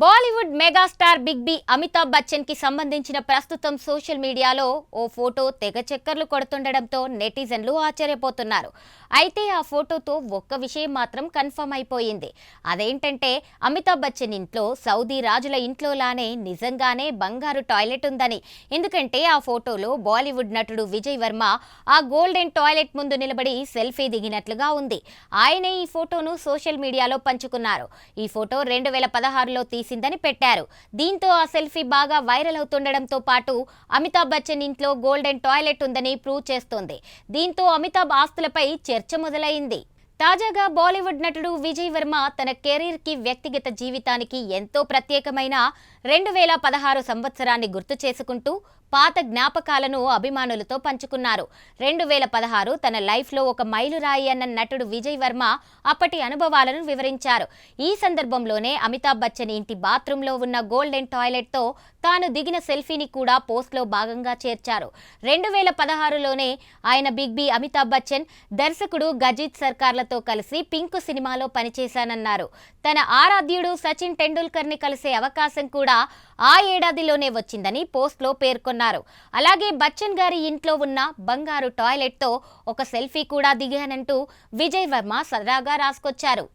Bollywood megastar big B Amitabh Bachchan కి సంబంధించిన ప్రస్తుతం సోషల్ మీడియాలో ఓ ఫోటో తెగ చక్కర్లు కొడుతుండడంతో నెటిజన్లు ఆశ్చర్యపోతున్నారు. అయితే ఆ ఫోటోతో ఒక్క విషయం మాత్రం కన్ఫర్మ్ అయిపోయింది. అదేంటంటే అమితాబ్ బచ్చన్ ఇంట్లో సౌదీ రాజుల ఇంట్లోలానే నిజంగానే బంగారు టాయిలెట్ ఉందని. ఎందుకంటే ఆ ఫోటోలో బాలీవుడ్ నటుడు విజయ్ వర్మ ఆ గోల్డెన్ టాయిలెట్ ముందు నిలబడి సెల్ఫీ దిగినట్లుగా ఉంది. ఆయనే ఈ ఫోటోను సోషల్ మీడియాలో పంచుకున్నారు. ఈ ఫోటో 2016లో తీసిందని పెట్టారు. దీంతో ఆ సెల్ఫీ బాగా వైరల్ అవుతుండడంతో పాటు అమితాబ్ బచ్చన్ ఇంట్లో గోల్డెన్ టాయిలెట్ ఉందని ప్రూవ్ చేస్తోంది. దీంతో అమితాబ్ ఆస్తులపై చర్చ మొదలైంది. తాజాగా బాలీవుడ్ నటుడు విజయ్ వర్మ తన కెరీర్ కి వ్యక్తిగత జీవితానికి ఎంతో ప్రత్యేకమైన 2016 సంవత్సరాన్ని గుర్తు చేసుకుంటూ పాత జ్ఞాపకాలను అభిమానులతో పంచుకున్నారు. 2016 తన లైఫ్లో ఒక మైలురాయి అన్న నటుడు విజయ్ వర్మ అప్పటి అనుభవాలను వివరించారు. ఈ సందర్భంలోనే అమితాబ్ బచ్చన్ ఇంటి బాత్రూంలో ఉన్న గోల్డెన్ టాయిలెట్తో తాను దిగిన సెల్ఫీని కూడా పోస్ట్లో భాగంగా చేర్చారు. 2016లోనే ఆయన బిగ్ బి అమితాబ్ బచ్చన్ దర్శకుడు గజిత్ సర్కార్లతో కలిసి పింక్ సినిమాలో పనిచేశానన్నారు. తన ఆరాధ్యుడు సచిన్ టెండూల్కర్ని కలిసే అవకాశం కూడా ఆ ఏడాదిలోనే వచ్చిందని పోస్ట్లో పేర్కొన్నారు. అలాగే బచ్చన్ గారి ఇంట్లో ఉన్న బంగారు టాయిలెట్తో ఒక సెల్ఫీ కూడా దిగానంటూ విజయ్ వర్మ సరదాగా రాసుకొచ్చారు.